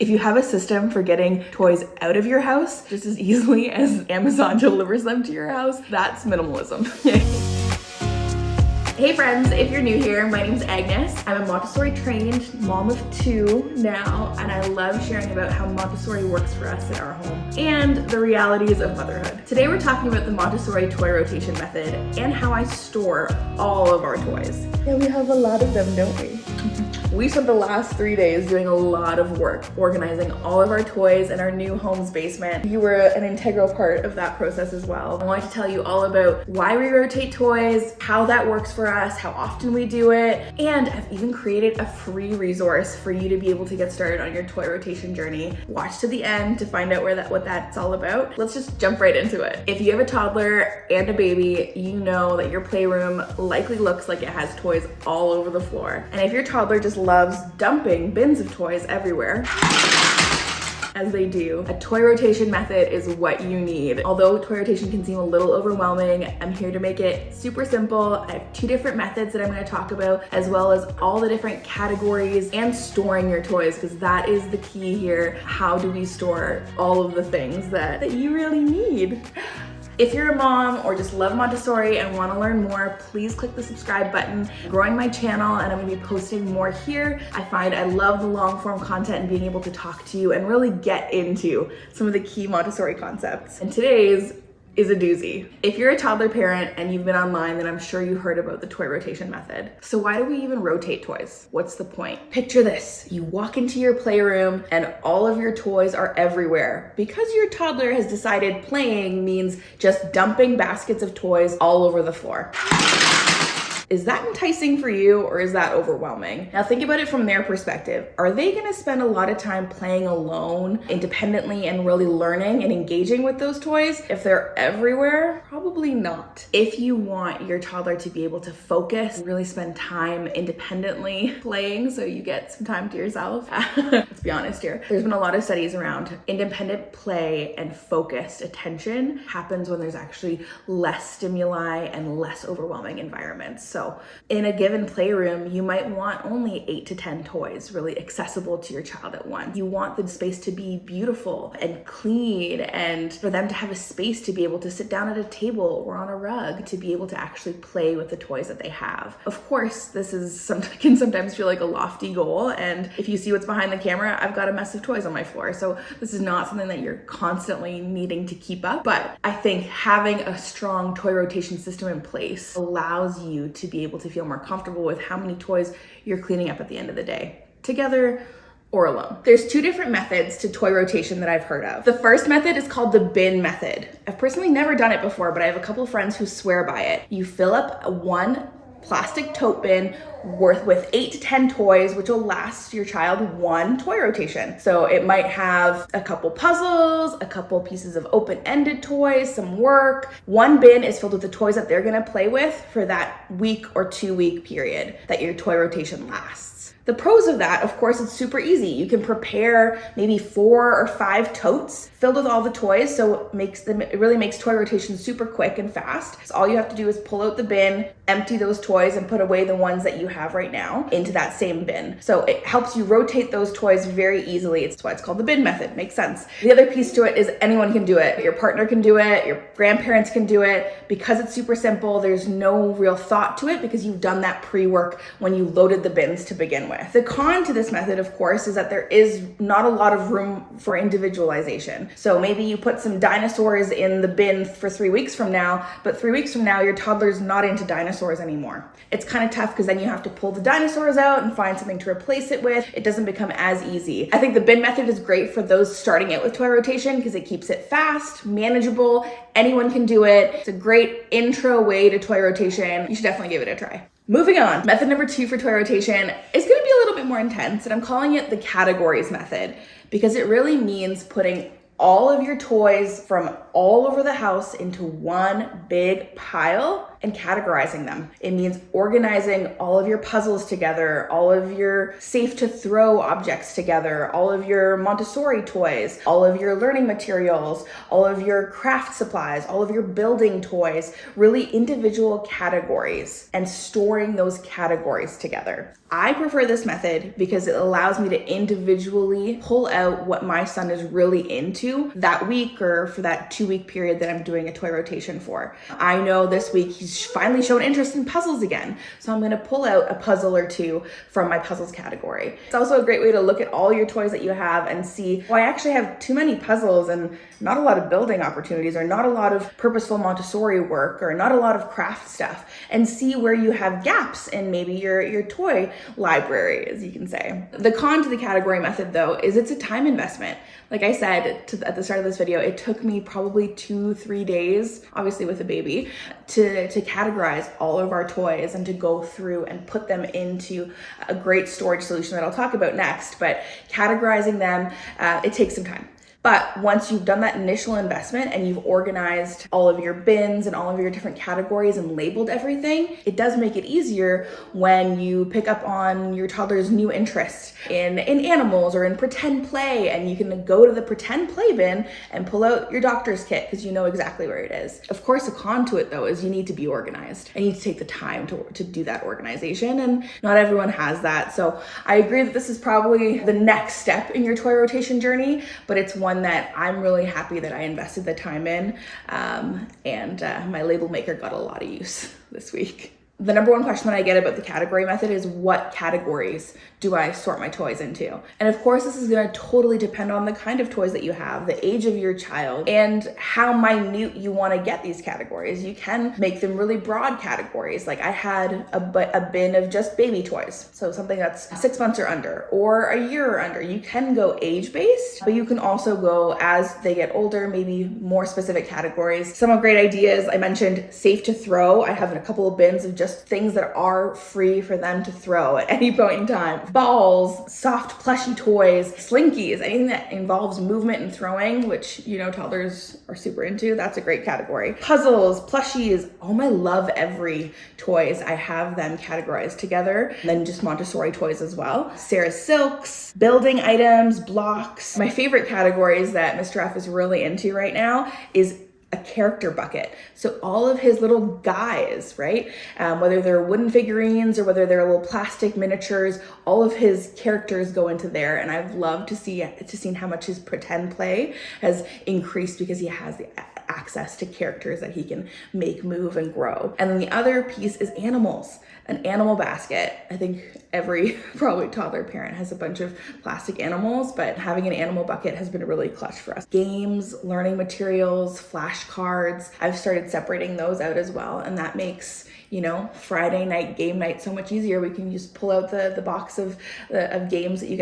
If you have a system for getting toys out of your house just as easily as Amazon delivers them to your house, that's minimalism. Hey friends, if you're new here, my name's Agnes. I'm a Montessori trained mom of 2 now, and I love sharing about how Montessori works for us in our home and the realities of motherhood. Today we're talking about the Montessori toy rotation method and how I store all of our toys. Yeah, we have a lot of them, don't we? We spent the last 3 days doing a lot of work organizing all of our toys in our new home's basement. You were an integral part of that process as well. I wanted to tell you all about why we rotate toys, how that works for us, how often we do it, and I've even created a free resource for you to be able to get started on your toy rotation journey. Watch to the end to find out what that's all about. Let's just jump right into it. If you have a toddler and a baby, you know that your playroom likely looks like it has toys all over the floor. And if your toddler just loves dumping bins of toys everywhere, as they do, a toy rotation method is what you need. Although toy rotation can seem a little overwhelming, I'm here to make it super simple. I have 2 different methods that I'm going to talk about, as well as all the different categories and storing your toys, because that is the key here. How do we store all of the things that you really need? If you're a mom or just love Montessori and want to learn more, please click the subscribe button. I'm growing my channel and I'm going to be posting more here. I find I love the long form content and being able to talk to you and really get into some of the key Montessori concepts. And today's is a doozy. If you're a toddler parent and you've been online, then I'm sure you heard about the toy rotation method. So why do we even rotate toys? What's the point? Picture this. You walk into your playroom and all of your toys are everywhere because your toddler has decided playing means just dumping baskets of toys all over the floor. Is that enticing for you or is that overwhelming? Now think about it from their perspective. Are they gonna spend a lot of time playing alone, independently, and really learning and engaging with those toys? If they're everywhere, probably not. If you want your toddler to be able to focus, really spend time independently playing so you get some time to yourself, let's be honest here. There's been a lot of studies around independent play and focused attention happens when there's actually less stimuli and less overwhelming environments. So in a given playroom, you might want only 8 to 10 toys really accessible to your child at once. You want the space to be beautiful and clean and for them to have a space to be able to sit down at a table or on a rug to be able to actually play with the toys that they have. Of course, this can sometimes feel like a lofty goal. And if you see what's behind the camera, I've got a mess of toys on my floor. So this is not something that you're constantly needing to keep up. But I think having a strong toy rotation system in place allows you to be able to feel more comfortable with how many toys you're cleaning up at the end of the day, together or alone. There's 2 different methods to toy rotation that I've heard of. The first method is called the bin method. I've personally never done it before, but I have a couple of friends who swear by it. You fill up one plastic tote bin with 8 to 10 toys, which will last your child 1 toy rotation. So it might have a couple puzzles, a couple pieces of open-ended toys, some work. 1 bin is filled with the toys that they're gonna play with for that week or 2-week period that your toy rotation lasts. The pros of that, of course, it's super easy. You can prepare maybe 4 or 5 totes filled with all the toys, so it really makes toy rotation super quick and fast. So all you have to do is pull out the bin, empty those toys, and put away the ones that you have right now into that same bin. So it helps you rotate those toys very easily. It's why it's called the bin method. Makes sense. The other piece to it is anyone can do it. Your partner can do it, your grandparents can do it. Because it's super simple, there's no real thought to it because you've done that pre-work when you loaded the bins to begin with. The con to this method, of course, is that there is not a lot of room for individualization. So maybe you put some dinosaurs in the bin for 3 weeks from now, but 3 weeks from now, your toddler's not into dinosaurs anymore. It's kind of tough because then you have to pull the dinosaurs out and find something to replace it with. It doesn't become as easy. I think the bin method is great for those starting out with toy rotation because it keeps it fast, manageable. Anyone can do it. It's a great intro way to toy rotation. You should definitely give it a try. Moving on, method number 2 for toy rotation is gonna be a little bit more intense, and I'm calling it the categories method because it really means putting all of your toys from all over the house into one big pile and categorizing them. It means organizing all of your puzzles together, all of your safe to throw objects together, all of your Montessori toys, all of your learning materials, all of your craft supplies, all of your building toys, really individual categories, and storing those categories together. I prefer this method because it allows me to individually pull out what my son is really into that week or for that 2-week period that I'm doing a toy rotation for. I know this week he's finally shown interest in puzzles again, so I'm going to pull out a puzzle or two from my puzzles category. It's also a great way to look at all your toys that you have and see, well, I actually have too many puzzles and not a lot of building opportunities, or not a lot of purposeful Montessori work, or not a lot of craft stuff, and see where you have gaps in maybe your toy library, as you can say. The con to the category method, though, is it's a time investment. Like I said at the start of this video, it took me probably 2-3 days, obviously with a baby, to categorize all of our toys and to go through and put them into a great storage solution that I'll talk about next. But categorizing them, it takes some time. But once you've done that initial investment and you've organized all of your bins and all of your different categories and labeled everything, it does make it easier when you pick up on your toddler's new interest in animals or in pretend play, and you can go to the pretend play bin and pull out your doctor's kit because you know exactly where it is. Of course, a con to it, though, is you need to be organized. I need to take the time to do that organization, and not everyone has that. So I agree that this is probably the next step in your toy rotation journey, but it's one that I'm really happy that I invested the time in, and my label maker got a lot of use this week. The number one question that I get about the category method is, what categories do I sort my toys into? And of course, this is going to totally depend on the kind of toys that you have, the age of your child, and how minute you want to get these categories. You can make them really broad categories. Like I had a bin of just baby toys, so something that's 6 months or under, or a year or under. You can go age-based, but you can also go, as they get older, maybe more specific categories. Some great ideas, I mentioned safe to throw. I have a couple of bins of just things that are free for them to throw at any point in time. Balls, soft plushy toys, slinkies, anything that involves movement and throwing, which, you know, toddlers are super into. That's a great category. Puzzles, plushies, all my Love Every toys, I have them categorized together. And then just Montessori toys as well. Sarah's silks, building items, blocks. My favorite categories that Mr. F is really into right now is a character bucket. So all of his little guys, right? Whether they're wooden figurines or whether they're little plastic miniatures, all of his characters go into there. And I've loved to see how much his pretend play has increased because he has the access to characters that he can make move and grow. And then the other piece is animals. An animal basket. I think every probably toddler parent has a bunch of plastic animals, but having an animal bucket has been really clutch for us. Games, learning materials, flashcards. I've started separating those out as well, and that makes, you know, Friday night game night so much easier. We can just pull out the box of games that you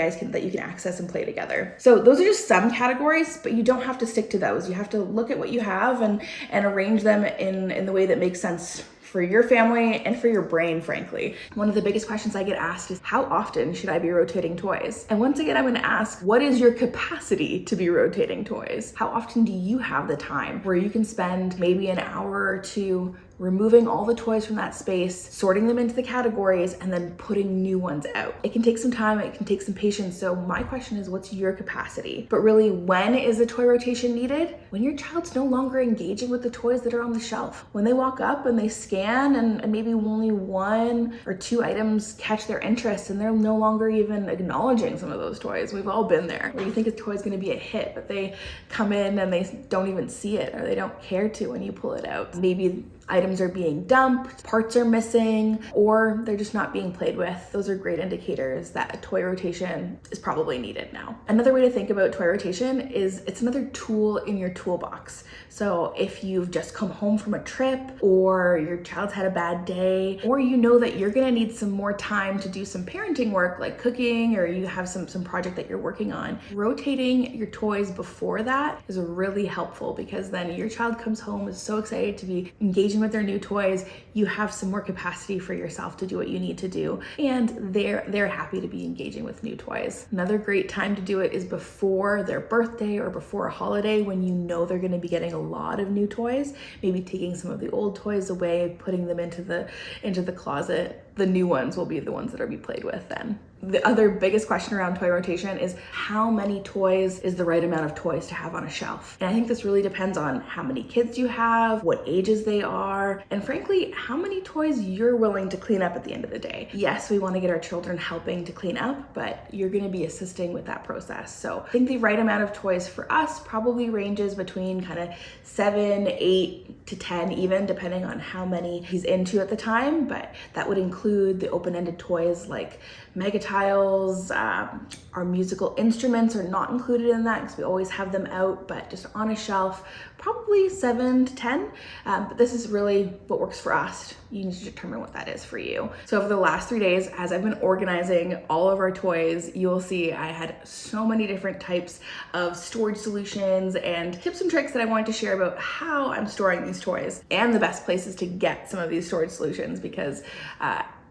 can access and play together. So those are just some categories, but you don't have to stick to those. You have to look at what you have and arrange them in the way that makes sense for your family and for your brain, frankly. One of the biggest questions I get asked is, how often should I be rotating toys? And once again, I'm gonna ask, what is your capacity to be rotating toys? How often do you have the time where you can spend maybe an hour or two removing all the toys from that space, sorting them into the categories, and then putting new ones out? It can take some time, it can take some patience. So my question is, what's your capacity? But really, when is the toy rotation needed? When your child's no longer engaging with the toys that are on the shelf. When they walk up and they scan and maybe only 1 or 2 items catch their interest and they're no longer even acknowledging some of those toys. We've all been there, where you think a toy is gonna be a hit, but they come in and they don't even see it, or they don't care to when you pull it out. Maybe items are being dumped, parts are missing, or they're just not being played with. Those are great indicators that a toy rotation is probably needed now. Another way to think about toy rotation is it's another tool in your toolbox. So if you've just come home from a trip, or your child's had a bad day, or you know that you're gonna need some more time to do some parenting work like cooking, or you have some project that you're working on, rotating your toys before that is really helpful, because then your child comes home is so excited to be engaged engaging with their new toys, you have some more capacity for yourself to do what you need to do, and they're happy to be engaging with new toys. Another great time to do it is before their birthday or before a holiday, when you know they're going to be getting a lot of new toys, maybe taking some of the old toys away, putting them into the closet. The new ones will be the ones that are be played with then. The other biggest question around toy rotation is how many toys is the right amount of toys to have on a shelf? And I think this really depends on how many kids you have, what ages they are, and frankly, how many toys you're willing to clean up at the end of the day. Yes, we want to get our children helping to clean up, but you're going to be assisting with that process. So I think the right amount of toys for us probably ranges between kind of 7, 8 to 10 even, depending on how many he's into at the time, but that would include the open-ended toys like mega tiles. Our musical instruments are not included in that because we always have them out, but just on a shelf, probably 7 to 10. But this is really what works for us. You need to determine what that is for you. So over the last 3 days, as I've been organizing all of our toys, you'll see I had so many different types of storage solutions and tips and tricks that I wanted to share about how I'm storing these toys and the best places to get some of these storage solutions, because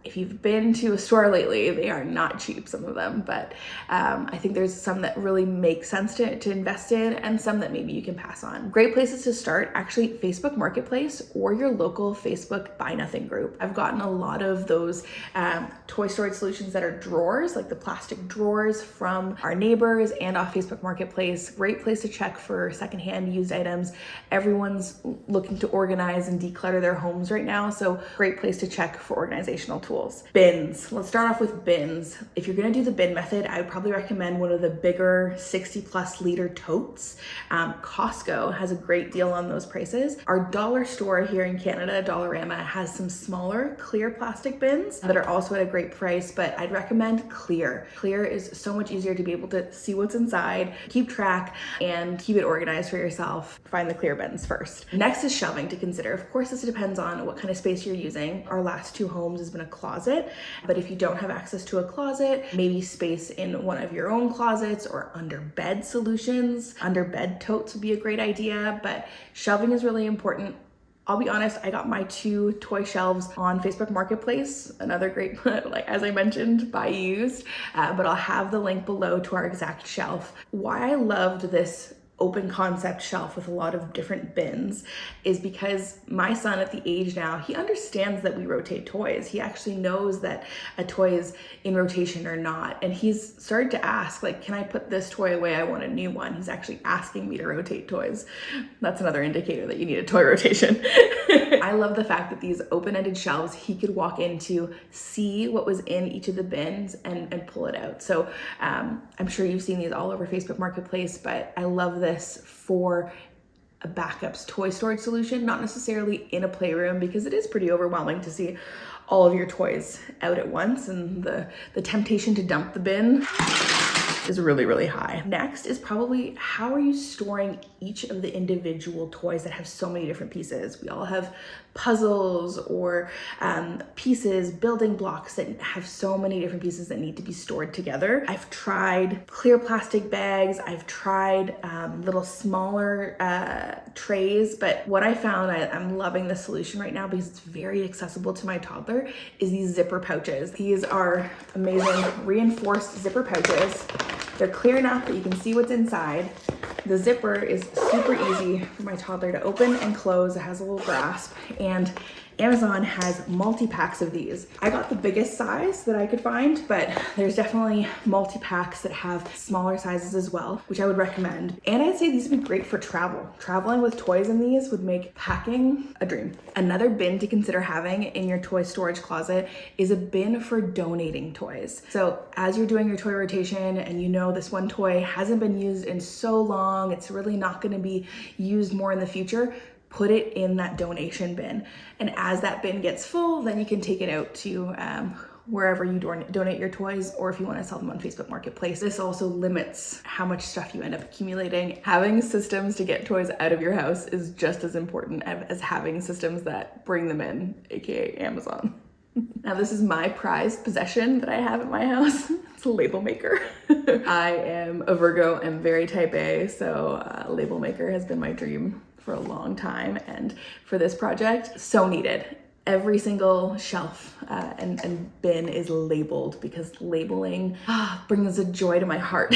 if you've been to a store lately, they are not cheap, some of them, but I think there's some that really make sense to invest in and some that maybe you can pass on. Great places to start, actually, Facebook Marketplace or your local Facebook Buy Nothing group. I've gotten a lot of those toy storage solutions that are drawers, like the plastic drawers from our neighbors and off Facebook Marketplace. Great place to check for secondhand used items. Everyone's looking to organize and declutter their homes right now, so great place to check for organizational tools. Bins. Let's start off with bins. If you're going to do the bin method, I would probably recommend one of the bigger 60+ liter totes. Costco has a great deal on those prices. Our dollar store here in Canada, Dollarama, has some smaller clear plastic bins that are also at a great price, but I'd recommend clear. Clear is so much easier to be able to see what's inside, keep track, and keep it organized for yourself. Find the clear bins first. Next is shelving to consider. Of course, this depends on what kind of space you're using. Our last 2 homes has been a closet, but if you don't have access to a closet, maybe space in one of your own closets or under bed solutions. Under bed totes would be a great idea, but shelving is really important. I'll be honest, I got my 2 toy shelves on Facebook Marketplace, another great, like as I mentioned, buy used, but I'll have the link below to our exact shelf. Why I loved this open concept shelf with a lot of different bins is because my son at the age now, he understands that we rotate toys. He actually knows that a toy is in rotation or not. And he's started to ask, like, can I put this toy away? I want a new one. He's actually asking me to rotate toys. That's another indicator that you need a toy rotation. I love the fact that these open-ended shelves, he could walk into, see what was in each of the bins and pull it out. So I'm sure you've seen these all over Facebook Marketplace, but I love this for a backups toy storage solution, not necessarily in a playroom, because it is pretty overwhelming to see all of your toys out at once, and the temptation to dump the bin is really, really high. Next is probably how are you storing each of the individual toys that have so many different pieces. We all have puzzles or pieces, building blocks that have so many different pieces that need to be stored together. I've tried clear plastic bags. I've tried little smaller trays, but what I found, I'm loving the solution right now because it's very accessible to my toddler, is these zipper pouches. These are amazing reinforced zipper pouches. They're clear enough that you can see what's inside. The zipper is super easy for my toddler to open and close. It has a little grasp, and Amazon has multi-packs of these. I got the biggest size that I could find, but there's definitely multi-packs that have smaller sizes as well, which I would recommend. And I'd say these would be great for travel. Traveling with toys in these would make packing a dream. Another bin to consider having in your toy storage closet is a bin for donating toys. So as you're doing your toy rotation and you know this one toy hasn't been used in so long, it's really not gonna be used more in the future, put it in that donation bin. And as that bin gets full, then you can take it out to wherever you donate your toys, or if you want to sell them on Facebook Marketplace. This also limits how much stuff you end up accumulating. Having systems to get toys out of your house is just as important as having systems that bring them in, aka Amazon. Now this is my prized possession that I have at my house. It's a label maker. I am a Virgo and very type A, so a label maker has been my dream for a long time, and for this project, so needed. Every single shelf and bin is labeled because labeling brings a joy to my heart.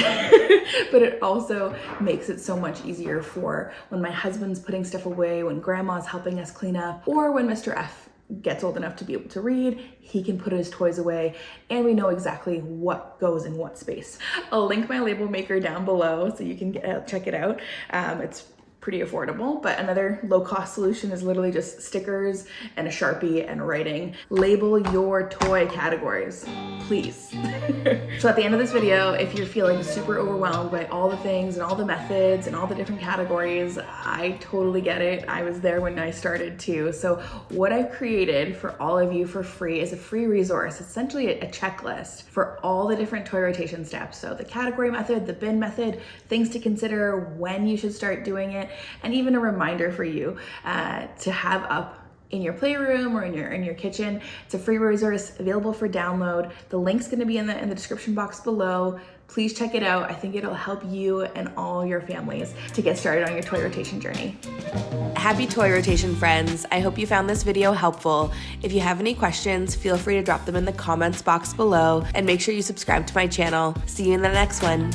But it also makes it so much easier for when my husband's putting stuff away, when grandma's helping us clean up, or when Mr. F gets old enough to be able to read, he can put his toys away and we know exactly what goes in what space. I'll link my label maker down below so you can check it out. It's pretty affordable, but another low-cost solution is literally just stickers and a Sharpie and writing. Label your toy categories, please. So at the end of this video, if you're feeling super overwhelmed by all the things and all the methods and all the different categories, I totally get it. I was there when I started too. So what I've created for all of you for free is a free resource, essentially a checklist for all the different toy rotation steps. So the category method, the bin method, things to consider when you should start doing it, and even a reminder for you to have up in your playroom or in your kitchen. It's a free resource available for download. The link's gonna be in the description box below. Please check it out. I think it'll help you and all your families to get started on your toy rotation journey. Happy toy rotation, friends. I hope you found this video helpful. If you have any questions, feel free to drop them in the comments box below, and make sure you subscribe to my channel. See you in the next one.